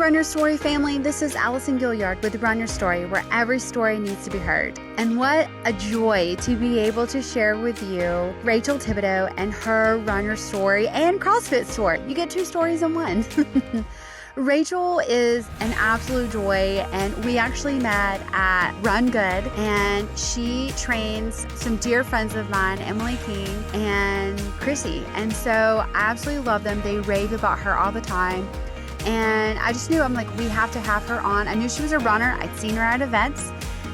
Run Your Story family, this is Allison Gaillard with Run Your Story, where every story needs to be heard. And what a joy to be able to share with you Rachel Thibodeaux and her Run Your Story and CrossFit story. You get two stories in one. Rachel is an absolute joy, and we actually met at Run Good, and she trains some dear friends of mine, Emily King and Chrissy, and so I absolutely love them. They rave about her all the time, and I just knew, I'm like, we have to have her on. I knew she was a runner. I'd seen her at events,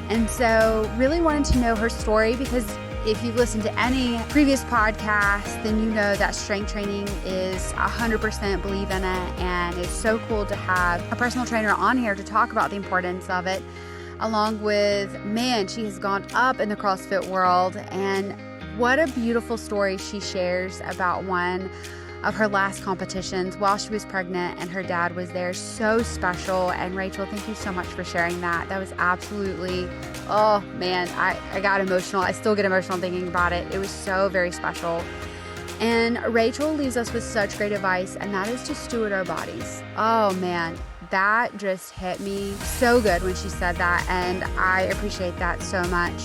and so really wanted to know her story, because if you've listened to any previous podcast, then you know that strength training is 100% believe in it, and it's so cool to have a personal trainer on here to talk about the importance of it, along with, man, she has gone up in the CrossFit world, and what a beautiful story she shares about one of her last competitions while she was pregnant and her dad was there. So special. And Rachel, thank you so much for sharing that. That was absolutely, oh man, I got emotional. I still get emotional thinking about it. It was so very special. And Rachel leaves us with such great advice, and that is to steward our bodies. Oh man, that just hit me so good when she said that, and I appreciate that so much.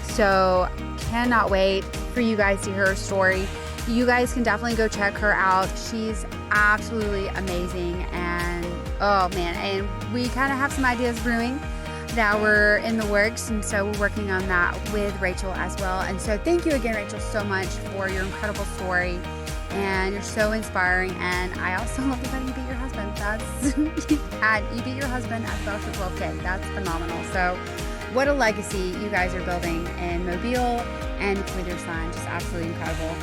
So cannot wait for you guys to hear her story. You guys can definitely go check her out. She's absolutely amazing, and oh man, and we kind of have some ideas brewing that were in the works, and so we're working on that with Rachel as well. And so thank you again, Rachel, so much for your incredible story, and you're so inspiring. And I also love the fact you beat your husband. That's you beat your husband at Fellowship 12K. That's phenomenal. So what a legacy you guys are building in Mobile and with your son. Just absolutely incredible.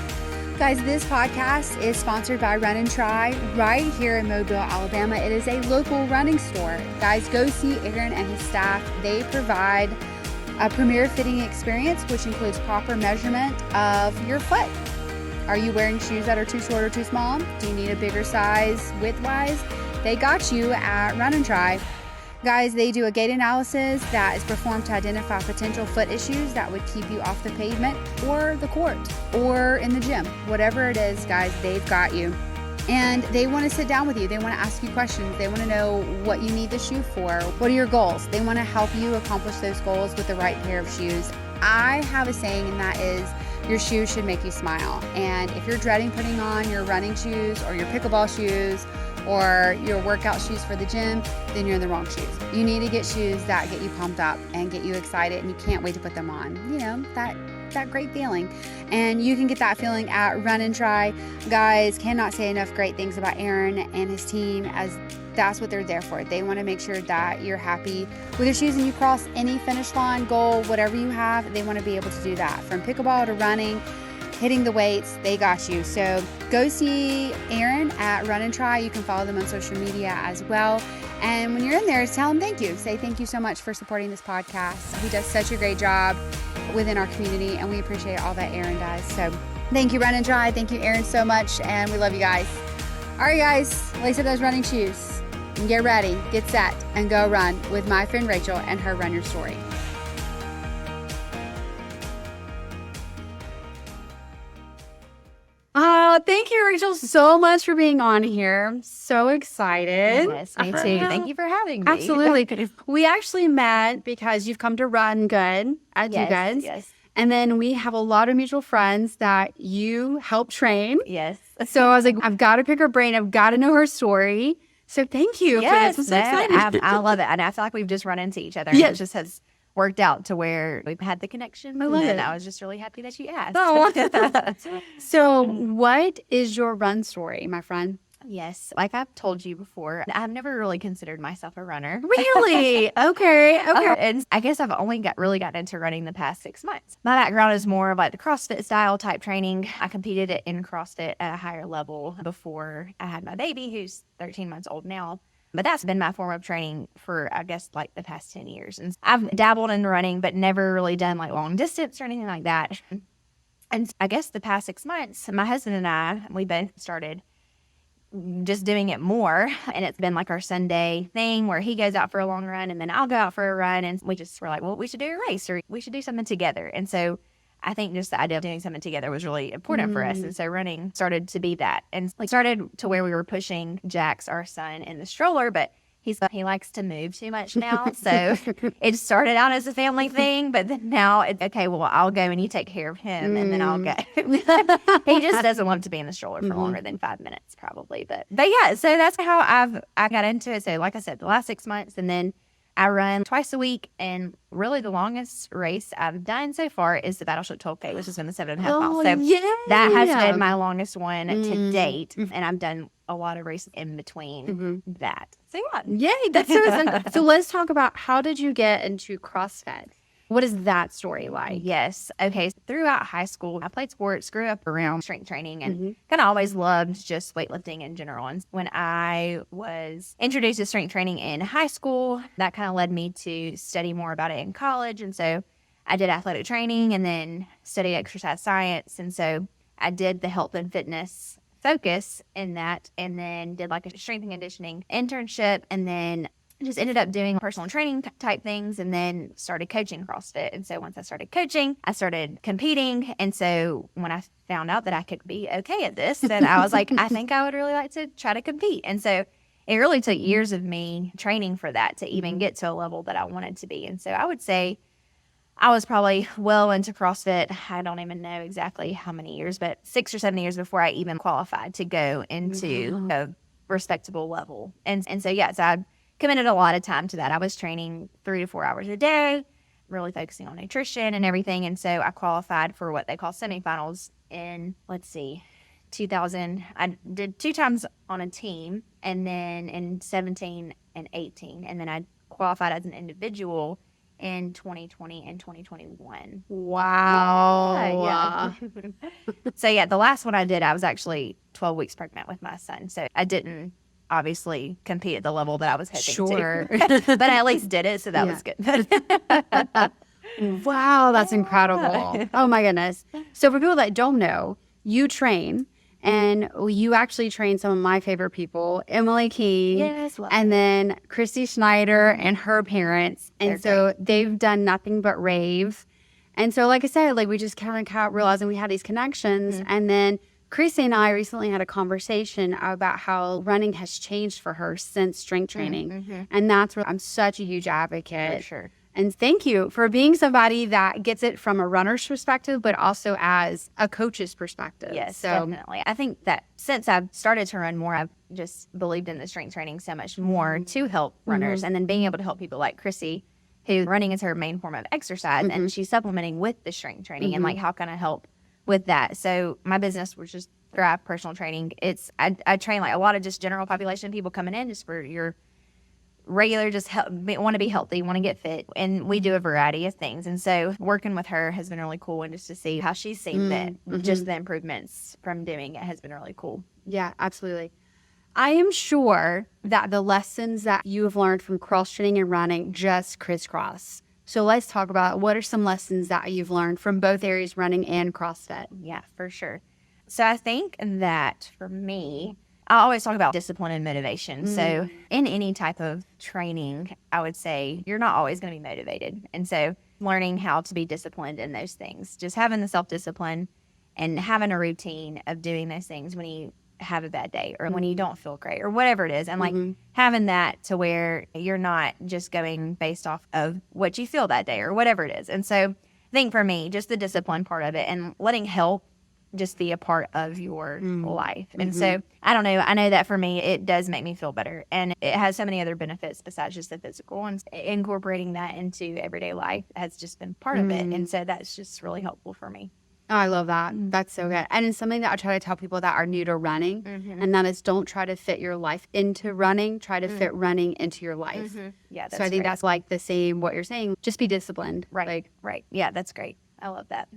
Guys, this podcast is sponsored by Run and Try right here in Mobile, Alabama. It is a local running store. Guys, go see Aaron and his staff. They provide a premier fitting experience, which includes proper measurement of your foot. Are you wearing shoes that are too short or too small? Do you need a bigger size width-wise? They got you at Run and Try. Guys, they do a gait analysis that is performed to identify potential foot issues that would keep you off the pavement or the court or in the gym. Whatever it is, guys, they've got you. And they want to sit down with you. They want to ask you questions. They want to know what you need the shoe for. What are your goals? They want to help you accomplish those goals with the right pair of shoes. I have a saying, and that is, your shoes should make you smile. And if you're dreading putting on your running shoes or your pickleball shoes or your workout shoes for the gym, then you're in the wrong shoes. You need to get shoes that get you pumped up and get you excited, and you can't wait to put them on. You know, that great feeling. And you can get that feeling at Run and Try. Guys, cannot say enough great things about Aaron and his team, as that's what they're there for. They want to make sure that you're happy with your shoes and you cross any finish line, goal, whatever you have. They want to be able to do that. From pickleball to running, hitting the weights, they got you. So go see Aaron at Run and Try. You can follow them on social media as well. And when you're in there, tell him thank you. Say thank you so much for supporting this podcast. He does such a great job within our community, and we appreciate all that Aaron does. So thank you, Run and Try. Thank you, Aaron, so much, and we love you guys. All right, guys, lace up those running shoes and get ready, get set, and go run with my friend Rachel and her Run Your Story. Thank you, Rachel, so much for being on here. I'm so excited. Yes, me too. Thank you for having me. Absolutely. We actually met because you've come to Run Good at Yes, Do Goods. yes. And then we have a lot of mutual friends that you help train. Yes. So I was like, I've got to pick her brain. I've got to know her story. So thank you for this. I'm so excited. I love it. And I feel like we've just run into each other. Yes. And it just has worked out to where we've had the connection. I love and it. I was just really happy that you asked. Oh. So what is your run story, my friend? Yes. Like I've told you before, I've never really considered myself a runner. Really? Okay. And I guess I've only really gotten into running the past 6 months. My background is more of like the CrossFit-style type training. I competed in CrossFit at a higher level before I had my baby, who's 13 months old now. But that's been my form of training for, I guess, like the past 10 years. And I've dabbled in running, but never really done like long distance or anything like that. And I guess the past 6 months, my husband and I, we both started just doing it more. And it's been like our Sunday thing where he goes out for a long run and then I'll go out for a run. And we just were like, well, we should do a race or we should do something together. And so I think just the idea of doing something together was really important for us. And so running started to be that, and like started to where we were pushing Jax, our son, in the stroller, but He likes to move too much now. So it started out as a family thing, but then now it's okay, well, I'll go and you take care of him and then I'll go. He just doesn't want to be in the stroller for longer than 5 minutes probably. But yeah, so that's how I got into it. So like I said, the last 6 months, and then I run twice a week, and really the longest race I've done so far is the Battleship 12K, which has been the 7.5 miles. So that has been my longest one to date, and I've done a lot of races in between that. So Yay, that's so So let's talk about, how did you get into CrossFit? What is that story like? Yes. Okay. Throughout high school, I played sports, grew up around strength training, and kind of always loved just weightlifting in general. And when I was introduced to strength training in high school, that kind of led me to study more about it in college. And so I did athletic training and then studied exercise science. And so I did the health and fitness focus in that, and then did like a strength and conditioning internship, and then just ended up doing personal training type things, and then started coaching CrossFit. And so once I started coaching, I started competing. And so when I found out that I could be okay at this, then I was like, I think I would really like to try to compete. And so it really took years of me training for that to even get to a level that I wanted to be. And so I would say I was probably well into CrossFit. I don't even know exactly how many years, but 6 or 7 years before I even qualified to go into a respectable level. And so, yes, I committed a lot of time to that. I was training 3 to 4 hours a day, really focusing on nutrition and everything. And so I qualified for what they call semifinals in, 2000. I did 2 times on a team, and then in 17 and 18. And then I qualified as an individual in 2020 and 2021. Wow. So yeah, the last one I did, I was actually 12 weeks pregnant with my son. So I didn't obviously compete at the level that I was hoping to. But I at least did it, so that was good. Wow, that's incredible. Oh my goodness. So for people that don't know, you train, and you actually train some of my favorite people, Emily King, and then Christy Schneider and her parents. And they've done nothing but rave. And so, like I said, like we just kind of realizing we had these connections. And then Christy and I recently had a conversation about how running has changed for her since strength training. And that's where I'm such a huge advocate. For sure. And thank you for being somebody that gets it from a runner's perspective, but also as a coach's perspective. Yes, definitely. I think that since I've started to run more, I've just believed in the strength training so much more to help runners. And then being able to help people like Chrissy, who running is her main form of exercise, and she's supplementing with the strength training, and like, how can I help with that? So my business was just Thrive Personal Training. I train like a lot of just general population people coming in just for your regular, just want to be healthy, want to get fit, and we do a variety of things. And so working with her has been really cool, and just to see how she's seen that just the improvements from doing it has been really cool. Yeah, absolutely. I am sure that the lessons that you have learned from cross training and running just crisscross. So let's talk about, what are some lessons that you've learned from both areas, running and CrossFit? Yeah, for sure. So I think that for me, I always talk about discipline and motivation. So in any type of training, I would say you're not always going to be motivated. And so learning how to be disciplined in those things, just having the self-discipline and having a routine of doing those things when you have a bad day or when you don't feel great or whatever it is. And like having that to where you're not just going based off of what you feel that day or whatever it is. And so I think for me, just the discipline part of it and letting health just be a part of your life. And so I don't know, I know that for me it does make me feel better, and it has so many other benefits besides just the physical, and incorporating that into everyday life has just been part of it. And so that's just really helpful for me. Oh, I love that. That's so good. And it's something that I try to tell people that are new to running, and that is, don't try to fit your life into running, try to fit running into your life. Yeah, that's so I think that's like the same, what you're saying, just be disciplined. Right. Yeah, that's great. I love that.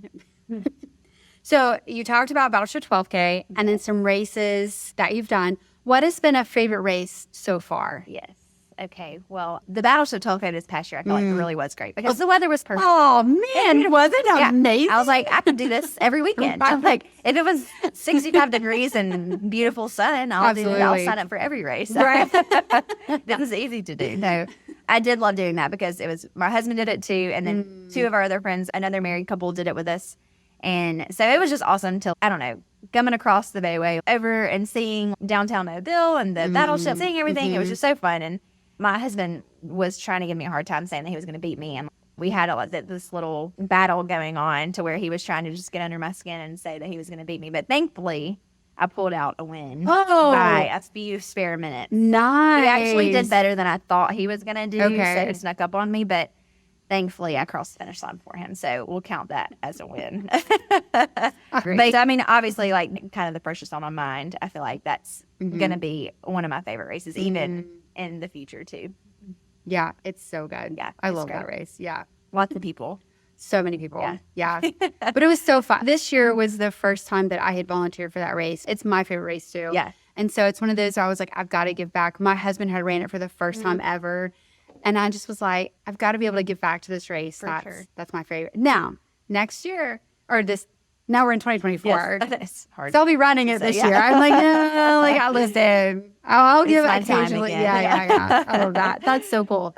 So you talked about Battleship 12K and then some races that you've done. What has been a favorite race so far? Yes. Okay. Well, the Battleship 12K this past year, I felt like it really was great because the weather was perfect. Oh, man. Was it amazing? I was like, I could do this every weekend. I was like, if it was 65 degrees and beautiful sun, I'll sign up for every race. Right. That was easy to do. No, I did love doing that because it was, my husband did it too. And then 2 of our other friends, another married couple, did it with us. And so it was just awesome to, I don't know, coming across the Bayway over and seeing downtown Mobile and the battleship, seeing everything. It was just so fun. And My husband was trying to give me a hard time saying that he was going to beat me. And we had this little battle going on to where he was trying to just get under my skin and say that he was going to beat me. But thankfully, I pulled out a win by a few spare minutes. Nice. He actually did better than I thought he was going to do. Okay. So he snuck up on me. But thankfully, I crossed the finish line for him. So we'll count that as a win. But I mean, obviously, like kind of the pressure's on my mind. I feel like that's going to be one of my favorite races, even in the future, too. Yeah, it's so good. Yeah, I love that race. Yeah. Lots of people. So many people. Yeah. But it was so fun. This year was the first time that I had volunteered for that race. It's my favorite race too. Yeah. And so it's one of those I was like, I've got to give back. My husband had ran it for the first time ever. And I just was like, I've got to be able to give back to this race. That's my favorite. Now, next year, now we're in 2024. Yes, it's hard. So I'll be running it this year. I'm like, no, like, listen, I'll give it occasionally. Yeah. I love that. That's so cool.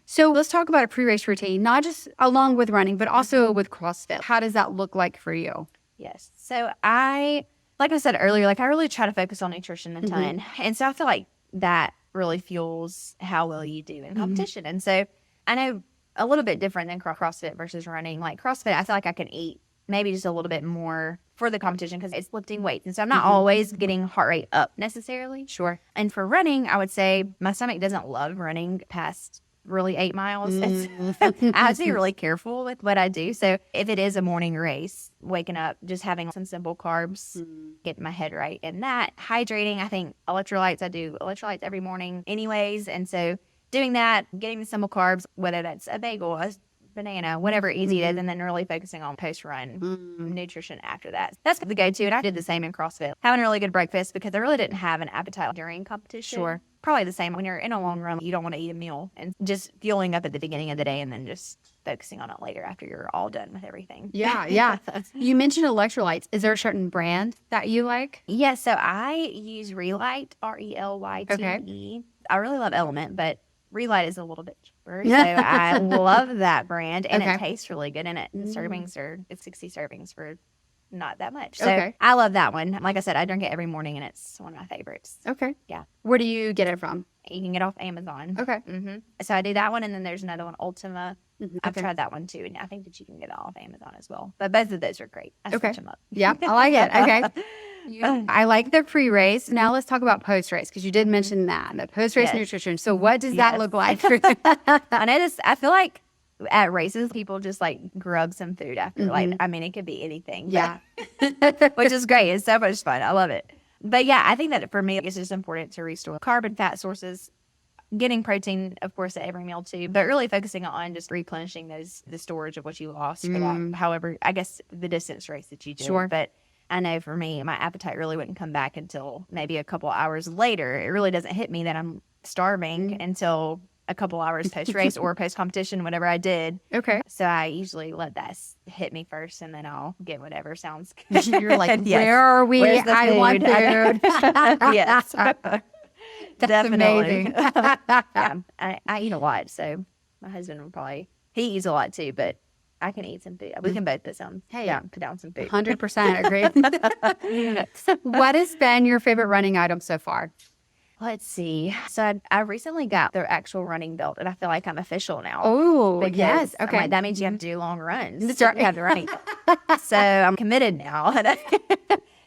So let's talk about a pre-race routine, not just along with running, but also with CrossFit. How does that look like for you? Yes. So like I said earlier, like I really try to focus on nutrition a ton. And so I feel like that really fuels how well you do in competition. And so I know a little bit different than CrossFit versus running. Like CrossFit, I feel like I can eat maybe just a little bit more for the competition because it's lifting weights. And so I'm not always getting heart rate up necessarily. Sure. And for running, I would say my stomach doesn't love running past really 8 miles. I have to be really careful with what I do. So if it is a morning race, waking up, just having some simple carbs, getting my head right in that. Hydrating, I think electrolytes, I do electrolytes every morning anyways. And so doing that, getting the simple carbs, whether that's a bagel, a banana, whatever easy it is, and then really focusing on post-run nutrition after that. That's the go-to, and I did the same in CrossFit. Having a really good breakfast because I really didn't have an appetite during competition. Sure. Probably the same when you're in a long run, you don't want to eat a meal and just fueling up at the beginning of the day and then just focusing on it later after you're all done with everything. Yeah. You mentioned electrolytes. Is there a certain brand that you like? Yeah, so I use Relight, Relyte. Okay. I really love Element, but Relight is a little bit cheaper, so I love that brand, and it tastes really good. And it's 60 servings for not that much. So I love that one. Like I said, I drink it every morning, and it's one of my favorites. Okay. Yeah. Where do you get it from? You can get it off Amazon. Okay. So I do that one, and then there's another one, Ultima. I've tried that one too, and I think that you can get it off Amazon as well. But both of those are great. I switch them up. Yeah, I like it. Okay. I like the pre-race. Now let's talk about post-race because you did mention that, the post-race nutrition. So what does that look like for you? I know this. I feel like at races, people just like grub some food after. Like, I mean, it could be anything. Yeah. Which is great. It's so much fun. I love it. But yeah, I think that for me, it's just important to restore carb and fat sources. Getting protein, of course, at every meal too, but really focusing on just replenishing the storage of what you lost for that. However, I guess the distance race that you did. Sure. But I know for me, my appetite really wouldn't come back until maybe a couple hours later. It really doesn't hit me that I'm starving until a couple hours post-race or post-competition, whatever I did. Okay. So I usually let that hit me first, and then I'll get whatever sounds good. You're like, where are we? I want food. Yes. That's amazing. Yeah, I eat a lot, so my husband will he eats a lot too, but I can eat some food. We can both put down some food. 100% agree. What has been your favorite running item so far? Let's see. So I recently got the actual running belt, and I feel like I'm official now. Oh, yes. Okay. Like, that means you have to do long runs. You have to run. So I'm committed now.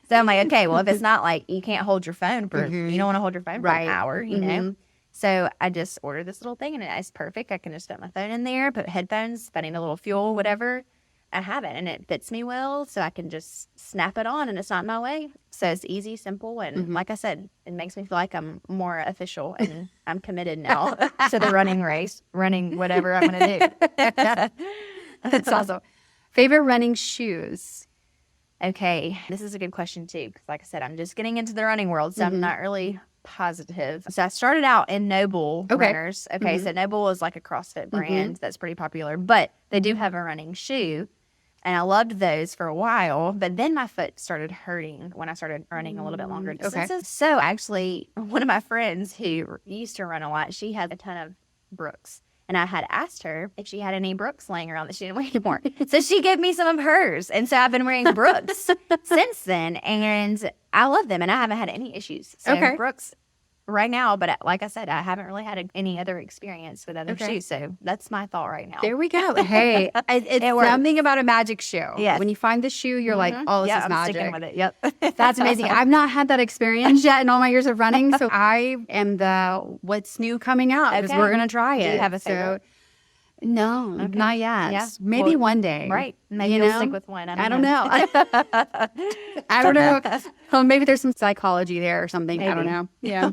So I'm like, okay, well, if it's not like you can't hold your phone for, you don't want to hold your phone for an hour, you know? So I just ordered this little thing, and it's perfect. I can just put my phone in there, put headphones, if I need a little fuel, whatever. I have it, and it fits me well, so I can just snap it on, and it's not in my way. So it's easy, simple, and like I said, it makes me feel like I'm more official, and I'm committed now to the running race, running whatever I'm going to do. That's awesome. Favorite running shoes? Okay, this is a good question, too, because like I said, I'm just getting into the running world, so I'm not really positive. So I started out in Noble runners. Okay, so Noble is like a CrossFit brand that's pretty popular, but they do have a running shoe. And I loved those for a while, but then my foot started hurting when I started running a little bit longer distances. So actually, one of my friends who used to run a lot, she had a ton of Brooks. And I had asked her if she had any Brooks laying around that she didn't wear anymore. So she gave me some of hers. And so I've been wearing Brooks since then. And I love them, and I haven't had any issues. So Brooks, right now, but like I said, I haven't really had any other experience with other shoes. So that's my thought right now. There we go. Hey, it's something about a magic shoe. Yes. When you find the shoe, you're like, oh, this is I'm magic. sticking with it. Yep. That's amazing. I've not had that experience yet in all my years of running. So I am the what's new coming out because we're going to try it. Do you have a favorite? No, not yet. Yeah. Maybe one day. Right. Maybe you'll stick with one. I don't know. I don't know. Well, maybe there's some psychology there or something. Maybe. I don't know. Yeah.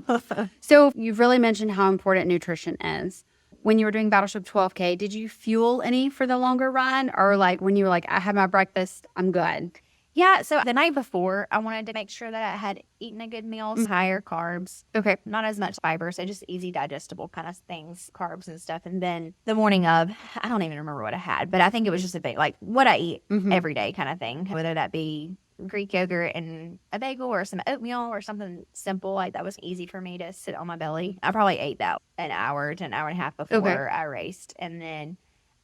So you've really mentioned how important nutrition is. When you were doing Battleship 12K, did you fuel any for the longer run? Or like when you were like, I had my breakfast, I'm good? Yeah, so the night before, I wanted to make sure that I had eaten a good meal, higher carbs. Okay. Not as much fiber, so just easy digestible kind of things, carbs and stuff. And then the morning of, I don't even remember what I had, but I think it was just a bit like what I eat every day kind of thing, whether that be Greek yogurt and a bagel or some oatmeal or something simple like that was easy for me to sit on my belly. I probably ate that an hour to an hour and a half before I raced. And then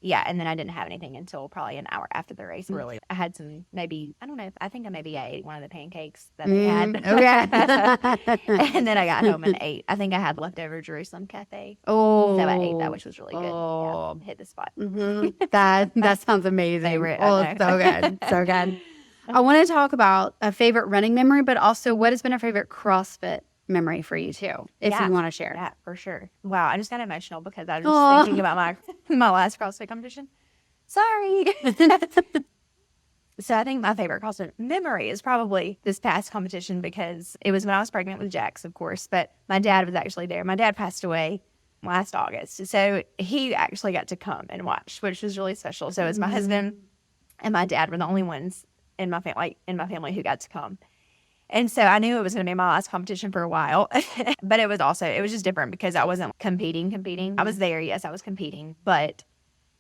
and then I didn't have anything until probably an hour after the race. Really, I had some maybe, I don't know, I think I ate one of the pancakes that they had. And then I got home and ate. I think I had leftover Jerusalem Cafe. Oh. So I ate that, which was really good. Yeah, hit the spot. That sounds amazing. Favorite, it's so good. So good. I want to talk about a favorite running memory, but also what has been a favorite CrossFit memory for you too, if you want to share. Yeah, for sure. Wow, I just got emotional because I was just thinking about my last CrossFit competition. Sorry. So I think my favorite CrossFit memory is probably this past competition because it was when I was pregnant with Jax, of course, but my dad was actually there. My dad passed away last August, so he actually got to come and watch, which was really special. So it was my husband and my dad were the only ones in my family who got to come. And so I knew it was going to be my last competition for a while, but it was just different because I wasn't competing. I was there. Yes, I was competing, but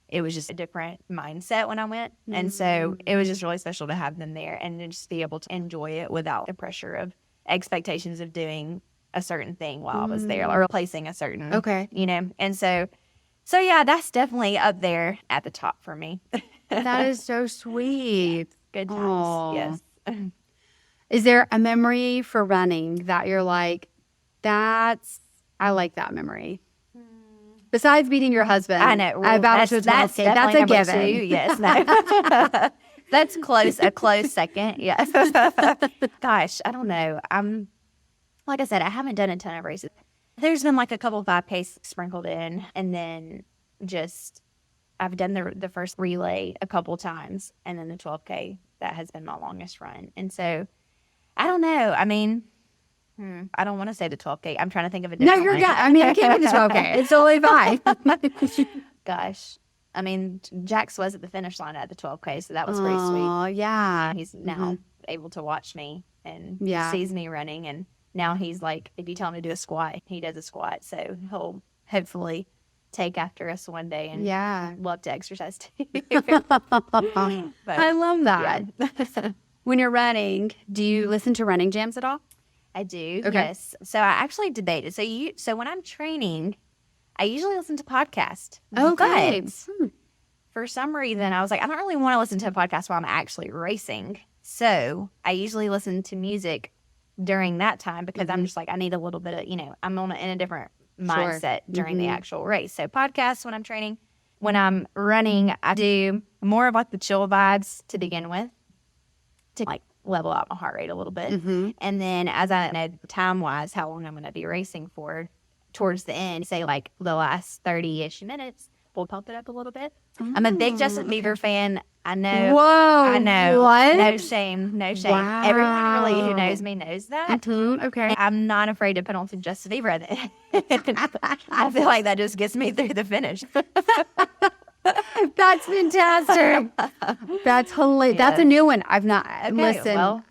it was just a different mindset when I went. And so it was just really special to have them there and to just be able to enjoy it without the pressure of expectations of doing a certain thing while I was there or replacing a certain, and so yeah, that's definitely up there at the top for me. That is so sweet. Good times. Yes. Is there a memory for running that you're like, I like that memory? Besides beating your husband. I know. Well, that's a given. 2. Yes. No. That's a close second. Yes. Gosh, I don't know. Like I said, I haven't done a ton of races. There's been like a couple of 5Ks sprinkled in, and then I've done the first relay a couple times, and then the 12K, that has been my longest run. And so I don't know. I mean, I don't want to say the 12K. I'm trying to think of a different No, you're good. I mean, I can't be the 12K. It's totally fine. Gosh. I mean, Jax was at the finish line at the 12K, so that was pretty sweet. Oh, yeah. He's now able to watch me and sees me running. And now he's like, if you tell him to do a squat, he does a squat. So he'll hopefully take after us one day and love to exercise too. I love that. Yeah. When you're running, do you listen to running jams at all? I do. Okay. Yes. So I actually debated. So when I'm training, I usually listen to podcasts. Okay. But for some reason, I was like, I don't really want to listen to a podcast while I'm actually racing. So I usually listen to music during that time because I'm just like, I need a little bit of, I'm in a different mindset during the actual race. So podcasts when I'm training. When I'm running, I do more of like the chill vibes to begin with, to like level out my heart rate a little bit. And then as I know time-wise how long I'm going to be racing for, towards the end, say like the last 30-ish minutes, we'll pump it up a little bit. I'm a big Justin Bieber fan. I know. Whoa. I know. What? No shame. No shame. Wow. Everyone really who knows me knows that. Okay. I'm not afraid to put on some Justin Bieber. I feel like that just gets me through the finish. That's fantastic. That's hilarious. Yeah. That's a new one. I've not listened. Well,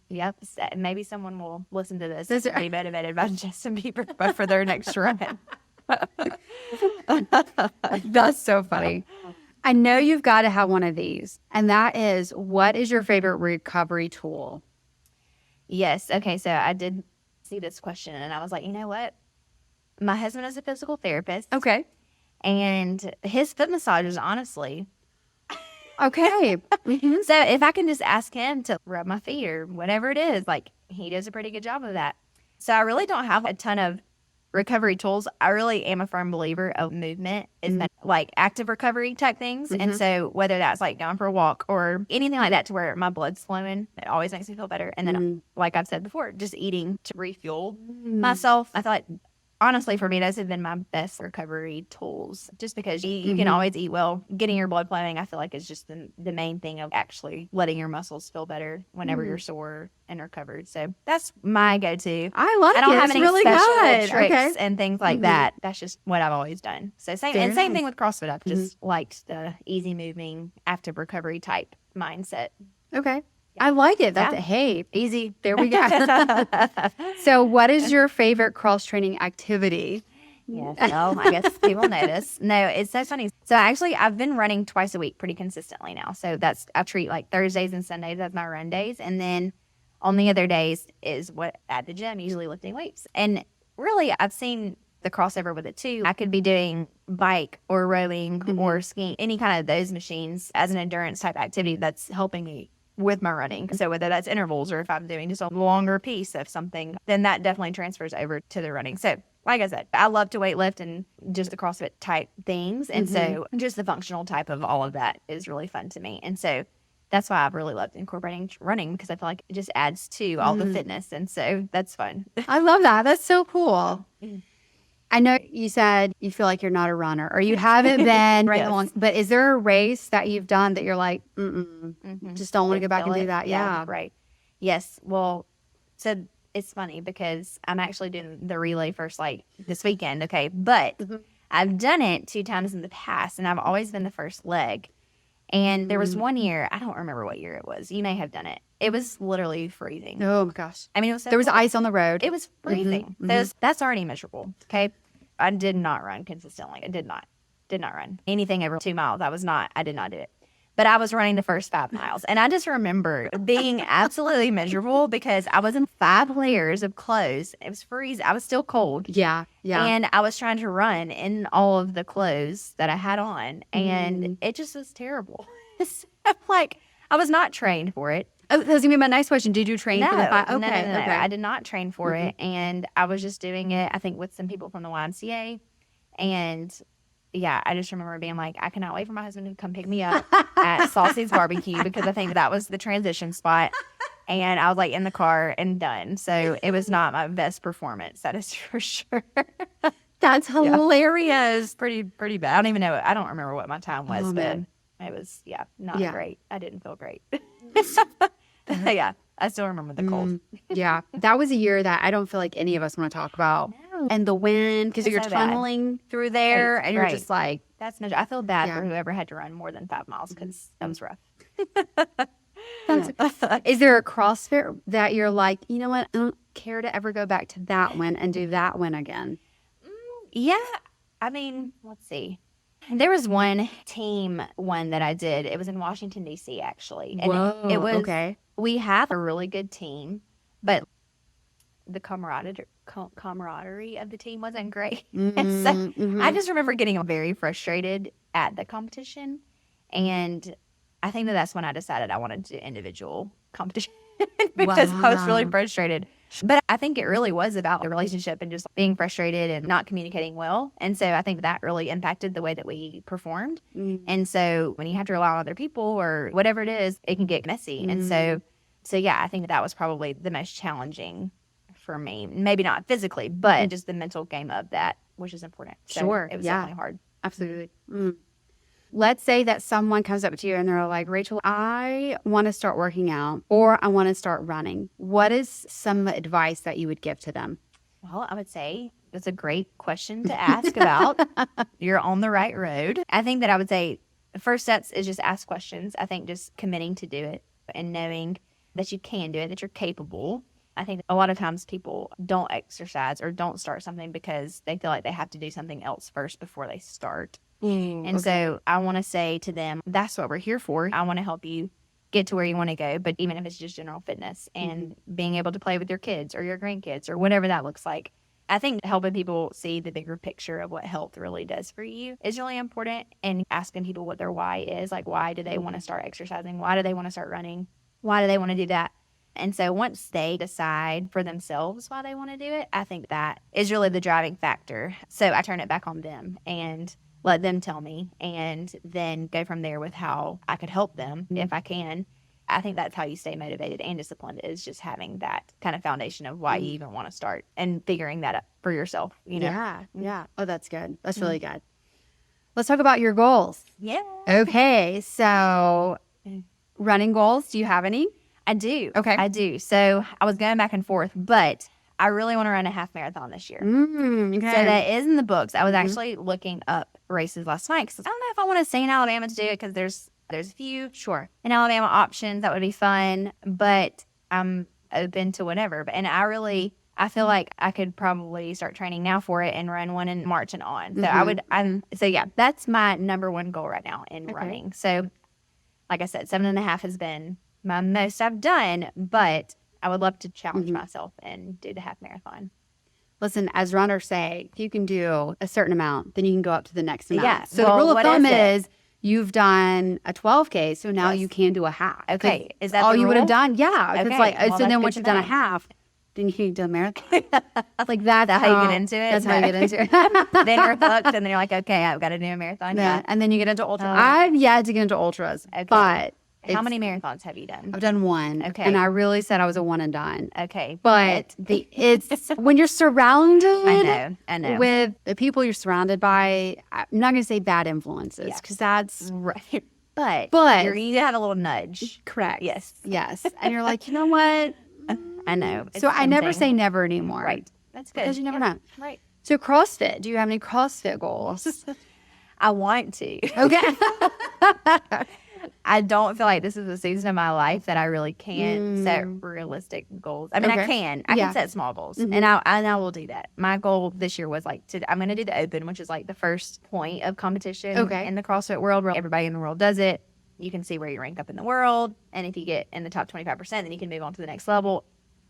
yep. Maybe someone will listen to this and be motivated by Justin Bieber but for their next run. That's so funny. I know you've got to have one of these, and that is, what is your favorite recovery tool? Yes. Okay. So I did see this question, and I was like, you know what? My husband is a physical therapist. Okay. And his foot massages, honestly. Okay. So if I can just ask him to rub my feet or whatever it is, like, he does a pretty good job of that. So I really don't have a ton of recovery tools. I really am a firm believer of movement is like active recovery type things. And so whether that's like going for a walk or anything like that to where my blood's flowing, it always makes me feel better. And then like I've said before, just eating to refuel myself. I feel like honestly, for me, those have been my best recovery tools just because you can always eat well. Getting your blood flowing, I feel like, is just the main thing of actually letting your muscles feel better whenever you're sore and recovered. So that's my go-to. I love it. I don't have It's any really special good. tricks and things like that. That's just what I've always done. So same thing with CrossFit. I've just liked the easy moving, active recovery type mindset. Okay. I like it. That's hey, easy. There we go. So what is your favorite cross training activity? Yes, well, I guess people know this. No, it's so funny. So actually, I've been running twice a week pretty consistently now. So I treat like Thursdays and Sundays as my run days. And then on the other days is what at the gym, usually lifting weights. And really, I've seen the crossover with it too. I could be doing bike or rowing or skiing, any kind of those machines as an endurance type activity that's helping me with my running. So whether that's intervals or if I'm doing just a longer piece of something, then that definitely transfers over to the running. So like I said, I love to weight lift and just the CrossFit type things. And so just the functional type of all of that is really fun to me. And so that's why I've really loved incorporating running because I feel like it just adds to all the fitness. And so that's fun. I love that. That's so cool. I know you said you feel like you're not a runner or you haven't been right along, but is there a race that you've done that you're like, just don't want to go back and do that? Yeah. Right. Yes. Well, so it's funny because I'm actually doing the relay first, like this weekend. Okay. But I've done it 2 times in the past and I've always been the first leg. And there was one year, I don't remember what year it was. You may have done it. It was literally freezing. Oh my gosh. I mean, it was so there was cold. ice on the road. It was freezing. So that's already miserable. Okay. I did not run consistently. I did not run anything over 2 miles. I did not do it. But I was running the first 5 miles. And I just remember being absolutely miserable because I was in 5 layers of clothes. It was freezing. I was still cold. Yeah. And I was trying to run in all of the clothes that I had on. And it just was terrible. Like, I was not trained for it. Oh, that was going to be my next question. Did you train for the 5? Okay. No. Okay. I did not train for it. And I was just doing it, I think, with some people from the YMCA. And yeah, I just remember being like, I cannot wait for my husband to come pick me up at Saucy's Barbecue because I think that was the transition spot. And I was like in the car and done. So it was not my best performance. That is for sure. That's hilarious. Pretty bad. I don't even know. I don't remember what my time was, but it was, not great. I didn't feel great. Yeah, I still remember the cold. Yeah, that was a year that I don't feel like any of us want to talk about. No. And the wind, because you're tunneling through there, and you're just like... That's I feel bad for whoever had to run more than 5 miles, because that was rough. Is there a CrossFit that you're like, you know what, I don't care to ever go back to that one and do that one again? Yeah, I mean, let's see. There was one team one that I did. It was in Washington, D.C., actually. And it was, okay. We have a really good team, but the camaraderie of the team wasn't great. So I just remember getting very frustrated at the competition. And I think that's when I decided I wanted to do individual competition because I was really frustrated. But I think it really was about the relationship and just being frustrated and not communicating well. And so I think that really impacted the way that we performed. And so when you have to rely on other people or whatever it is, it can get messy. And so yeah, I think that was probably the most challenging for me. Maybe not physically, but just the mental game of that, which is important. So sure. It was definitely hard. Absolutely. Let's say that someone comes up to you and they're like, Rachel, I want to start working out or I want to start running. What is some advice that you would give to them? Well, I would say that's a great question to ask about. You're on the right road. I think that I would say the first steps is just ask questions. I think just committing to do it and knowing that you can do it, that you're capable. I think a lot of times people don't exercise or don't start something because they feel like they have to do something else first before they start. So I want to say to them, that's what we're here for. I want to help you get to where you want to go, but even if it's just general fitness and being able to play with your kids or your grandkids or whatever that looks like. I think helping people see the bigger picture of what health really does for you is really important, and asking people what their why is. Like, why do they want to start exercising? Why do they want to start running? Why do they want to do that? And so once they decide for themselves why they want to do it, I think that is really the driving factor. So I turn it back on them and let them tell me, and then go from there with how I could help them if I can. I think that's how you stay motivated and disciplined, is just having that kind of foundation of why you even want to start and figuring that up for yourself, you know? Yeah. Yeah. Oh, that's good. That's really good. Let's talk about your goals. Yeah. Okay. So running goals, do you have any? I do. Okay. I do. So I was going back and forth, but I really want to run a half marathon this year. Okay. So that is in the books. I was actually looking up races last night because I don't know if I want to stay in Alabama to do it, because there's a few in Alabama options that would be fun, but I'm open to whatever. And I feel like I could probably start training now for it and run one in March and on. So yeah, that's my number one goal right now in running. So like I said, 7.5 has been my most I've done, but I would love to challenge myself and do the half marathon. Listen, as runners say, if you can do a certain amount, then you can go up to the next amount. Yeah. So the rule of thumb is you've done a 12K, so now you can do a half. Okay. Is that all the you would rule? have done? Yeah. Okay. It's like, Well, so then that's once good you've to done a know. half, then you can do a marathon. Like that's how you get into it? That's how you get into it. Then you're hooked, and then you're like, okay, I've got to do a marathon. Yeah. And then you get into ultra. I've yet to get into ultras, but how many marathons have you done? I've done one. Okay. And I really said I was a one and done. Okay. But it's when you're surrounded I know. with the people you're surrounded by, I'm not going to say bad influences, because that's right. But you have a little nudge. Correct. Yes. Yes. And you're like, you know what? I know. So I never say never anymore. Right. That's good. Because you never know. Right. So CrossFit, do you have any CrossFit goals? I want to. Okay. I don't feel like this is a season of my life that I really can set realistic goals. I mean, I can set small goals, and I will do that. My goal this year was I'm going to do the Open, which is like the first point of competition in the CrossFit world, where everybody in the world does it. You can see where you rank up in the world, and if you get in the top 25%, then you can move on to the next level,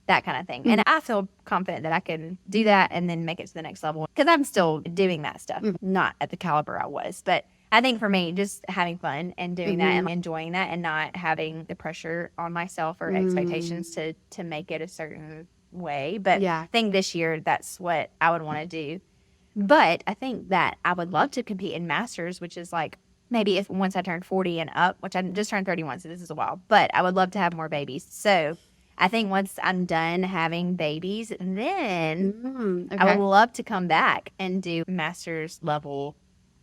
that kind of thing. And I feel confident that I can do that and then make it to the next level, because I'm still doing that stuff, not at the caliber I was, but I think for me, just having fun and doing that and enjoying that, and not having the pressure on myself or expectations to make it a certain way. But I think this year, that's what I would want to do. But I think that I would love to compete in Masters, which is like maybe if once I turn 40 and up, which I just turned 31, so this is a while. But I would love to have more babies. So I think once I'm done having babies, then I would love to come back and do Masters level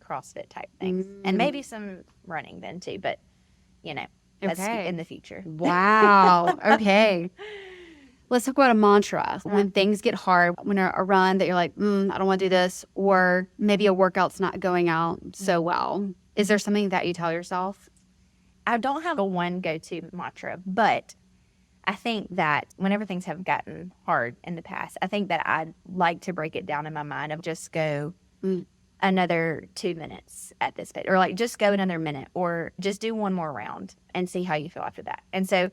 CrossFit type things, and maybe some running then too, but that's in the future. Wow. Okay. Let's talk about a mantra. When things get hard, when a run that you're like, I don't want to do this, or maybe a workout's not going out so well. Is there something that you tell yourself? I don't have a one go-to mantra, but I think that whenever things have gotten hard in the past, I think that I'd like to break it down in my mind of just go another 2 minutes at this pace, or like just go another minute, or just do one more round and see how you feel after that. And so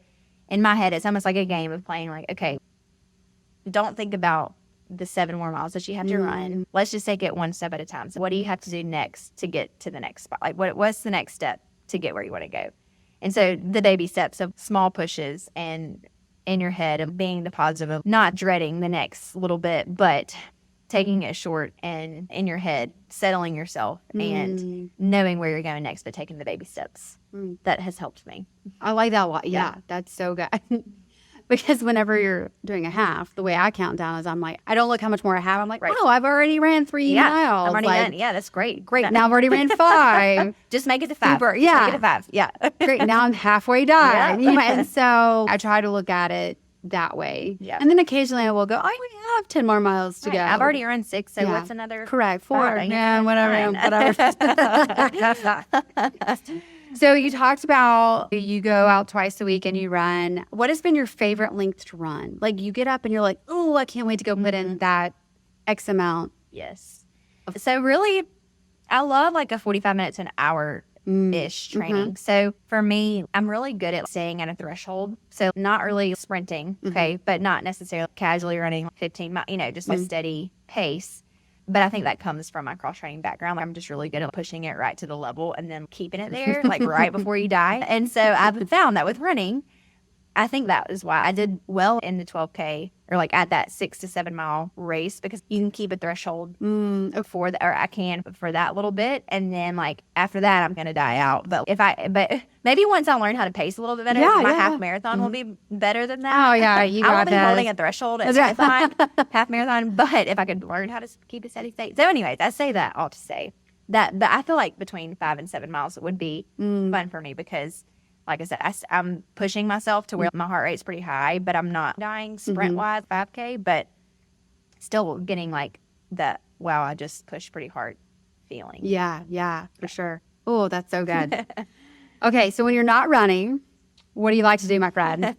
in my head, it's almost like a game of playing, like, okay, don't think about the 7 more miles that you have to run. Let's just take it one step at a time. So what do you have to do next to get to the next spot? Like what's the next step to get where you want to go? And so the baby steps of small pushes, and in your head of being the positive of not dreading the next little bit, but taking it short, and in your head, settling yourself and knowing where you're going next, but taking the baby steps. That has helped me. I like that a lot. Yeah, that's so good. Because whenever you're doing a half, the way I count down is I'm like, I don't look how much more I have. I'm like, oh, I've already ran 3 miles. I'm already done. Yeah, that's great. Great. Now I've already ran 5. Just make it to 5. Super. Yeah. Make it to 5. Yeah. Great. Now I'm halfway done. And so I try to look at it that way. Yeah. And then occasionally I will go, oh, we have 10 more miles to go. I've already run 6, so what's another? Correct. 4. Yeah, whatever. So you talked about you go out twice a week and you run. What has been your favorite length to run? Like you get up and you're like, oh, I can't wait to go put in that X amount. Yes. So really, I love like a 45 minutes to an hour-ish training. So for me, I'm really good at staying at a threshold. So not really sprinting, but not necessarily casually running 15 miles, just a steady pace. But I think that comes from my cross-training background. I'm just really good at pushing it right to the level and then keeping it there, like right before you die. And so I've found that with running, I think that is why I did well in the 12K or like at that 6 to 7 mile race, because you can keep a threshold for that, or I can for that little bit. And then like after that, I'm going to die out. But maybe once I learn how to pace a little bit better, my half marathon will be better than that. Oh yeah. You I got won't be this. holding a threshold at my half marathon, but if I could learn how to keep a steady state. So anyways, I say that all to say that, but I feel like between 5 and 7 miles, it would be fun for me because like I said, I'm pushing myself to where my heart rate's pretty high, but I'm not dying sprint-wise 5K, but still getting like that, wow, I just pushed pretty hard feeling. Yeah, for sure. Oh, that's so good. Okay, so when you're not running, what do you like to do, my friend?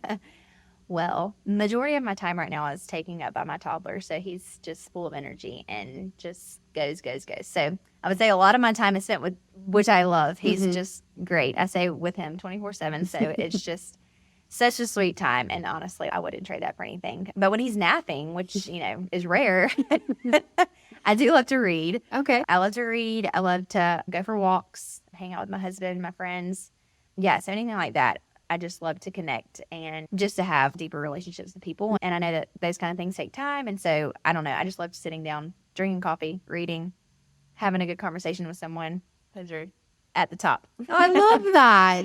Well, majority of my time right now is taken up by my toddler, so he's just full of energy and just goes. So I would say a lot of my time is spent with, which I love. He's just great. I say with him 24/7, so it's just such a sweet time. And honestly, I wouldn't trade that for anything. But when he's napping, which, is rare, I do love to read. Okay. I love to read. I love to go for walks, hang out with my husband, my friends. Yeah, so anything like that. I just love to connect and just to have deeper relationships with people. And I know that those kind of things take time. And so, I don't know, I just love sitting down, drinking coffee, reading, having a good conversation with someone. Those are at the top. I love that.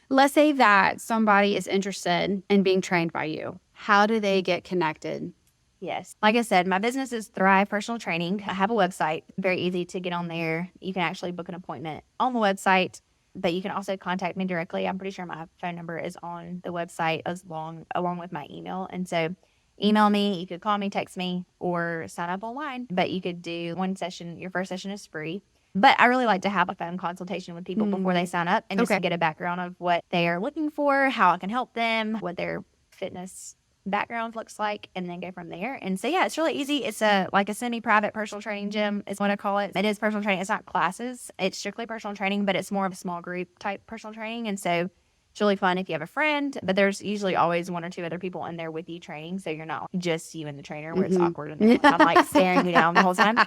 Let's say that somebody is interested in being trained by you. How do they get connected? Yes. Like I said, my business is Thrive Personal Training. I have a website, very easy to get on there. You can actually book an appointment on the website. But you can also contact me directly. I'm pretty sure my phone number is on the website along with my email. And so email me, you could call me, text me, or sign up online. But you could do one session. Your first session is free. But I really like to have a phone consultation with people before they sign up and just to get a background of what they are looking for, how I can help them, what their fitness background looks like, and then go from there. And so, yeah, it's really easy. It's like a semi-private personal training gym is what I call it. It is personal training. It's not classes. It's strictly personal training, but it's more of a small group type personal training. And so it's really fun if you have a friend, but there's usually always one or two other people in there with you training. So you're not just you and the trainer where it's awkward and I'm like staring you down the whole time.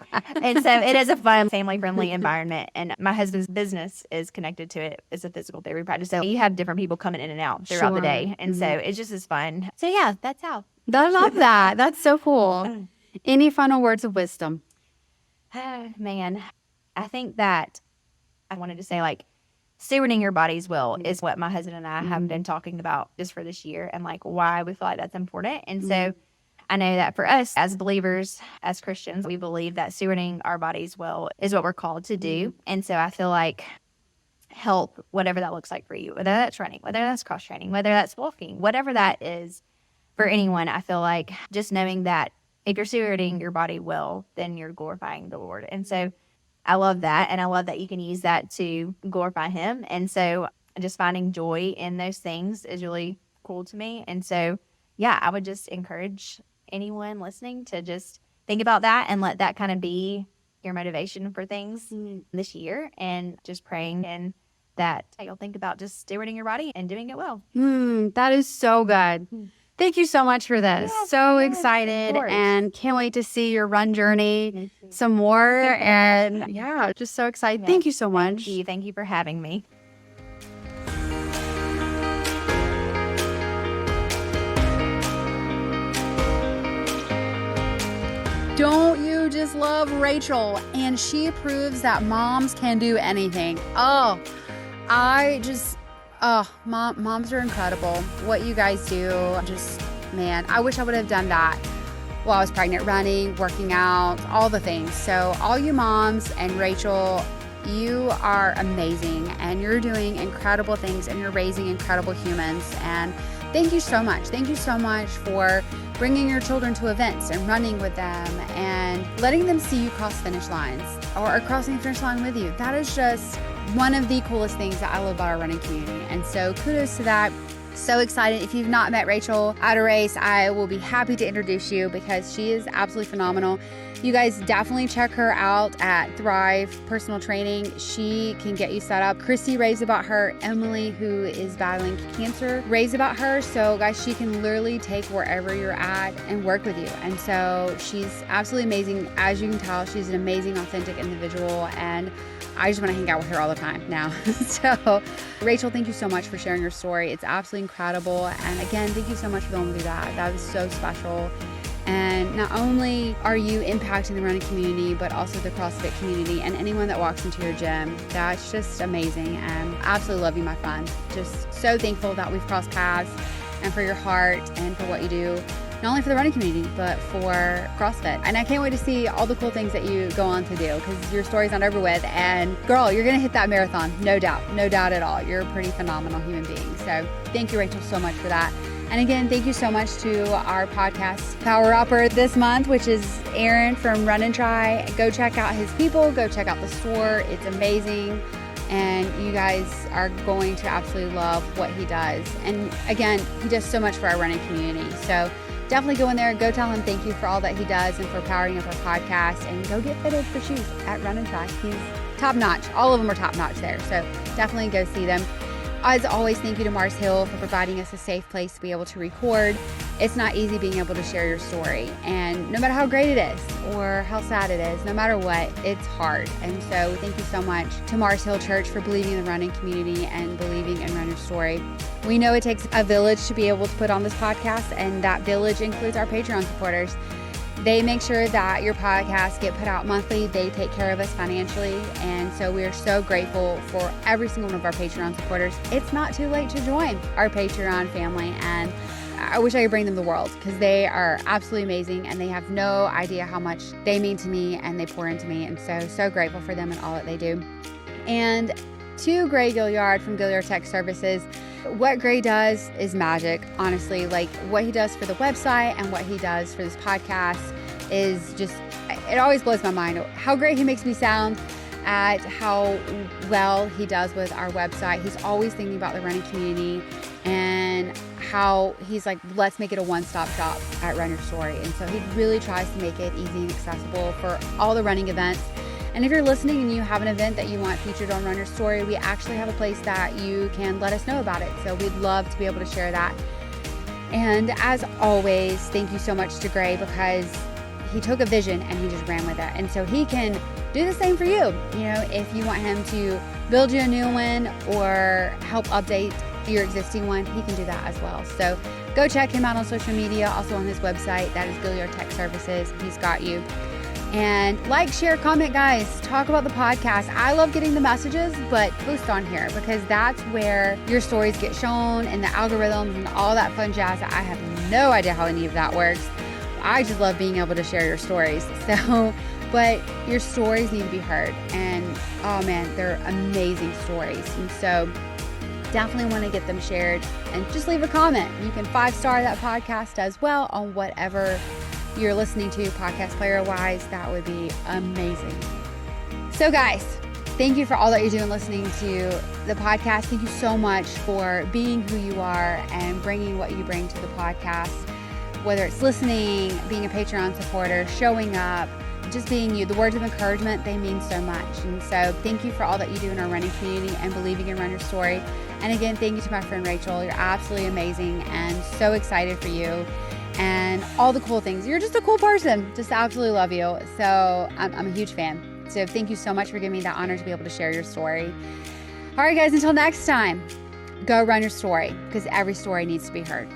And so it is a fun, family-friendly environment. And my husband's business is connected to it. It's a physical therapy practice. So you have different people coming in and out throughout the day. And so it's just as fun. So yeah, that's how. I love that. That's so cool. Any final words of wisdom? Man, I think that I wanted to say like, stewarding your body's will is what my husband and I have been talking about just for this year and like why we feel like that's important. And so I know that for us as believers, as Christians, we believe that stewarding our body's will is what we're called to do. And so I feel like help, whatever that looks like for you, whether that's running, whether that's cross training, whether that's walking, whatever that is for anyone, I feel like just knowing that if you're stewarding your body well, then you're glorifying the Lord. And so I love that. And I love that you can use that to glorify him. And so just finding joy in those things is really cool to me. And so, yeah, I would just encourage anyone listening to just think about that and let that kind of be your motivation for things this year, and just praying and that you'll think about just stewarding your body and doing it well. That is so good. Thank you so much for this. So excited and can't wait to see your run journey some more. And yeah, just so excited. Thank you so much. Thank you for having me. Don't you just love Rachel? And she proves that moms can do anything. Moms are incredible. What you guys do, man, I wish I would have done that while I was pregnant, running, working out, all the things. So all you moms and Rachel, you are amazing and you're doing incredible things and you're raising incredible humans. And thank you so much. Thank you so much for bringing your children to events and running with them and letting them see you cross finish lines or crossing the finish line with you. That is just one of the coolest things that I love about our running community. And so kudos to that. So excited. If you've not met Rachel at a race, I will be happy to introduce you because she is absolutely phenomenal. You guys definitely check her out at Thrive Personal Training. She can get you set up. Chrissy raves about her. Emily, who is battling cancer, raves about her. So guys, she can literally take wherever you're at and work with you. And so she's absolutely amazing. As you can tell, she's an amazing, authentic individual. And I just want to hang out with her all the time now. So Rachel, thank you so much for sharing your story. It's absolutely incredible. And again, thank you so much for going through that. That was so special. And not only are you impacting the running community, but also the CrossFit community and anyone that walks into your gym. That's just amazing. And I absolutely love you, my friend. Just so thankful that we've crossed paths, and for your heart and for what you do, not only for the running community, but for CrossFit. And I can't wait to see all the cool things that you go on to do, because your story's not over with. And girl, you're gonna hit that marathon, no doubt at all. You're a pretty phenomenal human being. So thank you, Rachel, so much for that. And again, thank you so much to our podcast power upper this month, which is Aaron from Run and Try. Go check out his people, go check out the store. It's amazing. And you guys are going to absolutely love what he does. And again, he does so much for our running community. So definitely go in there, go tell him thank you for all that he does and for powering up our podcast, and go get fitted for shoes at Run and Try. He's top notch. All of them are top notch there. So definitely go see them. As always, thank you to Mars Hill for providing us a safe place to be able to record. It's not easy being able to share your story. And no matter how great it is or how sad it is, no matter what, it's hard. And so thank you so much to Mars Hill Church for believing in the running community and believing in Run Your Story. We know it takes a village to be able to put on this podcast, and that village includes our Patreon supporters. They make sure that your podcasts get put out monthly. They take care of us financially. And so we are so grateful for every single one of our Patreon supporters. It's not too late to join our Patreon family. And I wish I could bring them the world, because they are absolutely amazing and they have no idea how much they mean to me and they pour into me. And so grateful for them and all that they do. And to Gray Gaillard from Gaillard Tech Services. What Gray does is magic, honestly. Like, what he does for the website and what he does for this podcast is just, it always blows my mind how great he makes me sound, at how well he does with our website. He's always thinking about the running community and how he's like, let's make it a one-stop shop at Run Your Story. And so he really tries to make it easy and accessible for all the running events. And if you're listening and you have an event that you want featured on Run Your Story, we actually have a place that you can let us know about it. So we'd love to be able to share that. And as always, thank you so much to Gray, because he took a vision and he just ran with it. And so he can do the same for you. You know, if you want him to build you a new one or help update your existing one, he can do that as well. So go check him out on social media, also on his website. That is Gaillard Tech Services. He's got you. And like, share, comment, guys. Talk about the podcast. I love getting the messages, but post on here, because that's where your stories get shown and the algorithms and all that fun jazz. I have no idea how any of that works. I just love being able to share your stories. So, but your stories need to be heard. And oh man, they're amazing stories. And so definitely want to get them shared, and just leave a comment. You can 5-star that podcast as well on whatever you're listening to podcast player wise. That would be amazing. So guys, thank you for all that you're doing listening to the podcast. Thank you so much for being who you are and bringing what you bring to the podcast, whether it's listening, being a Patreon supporter, showing up, just being you. The words of encouragement, they mean so much. And so thank you for all that you do in our running community and believing in Run Your Story. And again, thank you to my friend Rachel. You're absolutely amazing and so excited for you and all the cool things. You're just a cool person. Just absolutely love you. So I'm a huge fan. So thank you so much for giving me that honor to be able to share your story. All right, guys, until next time, go run your story, because every story needs to be heard.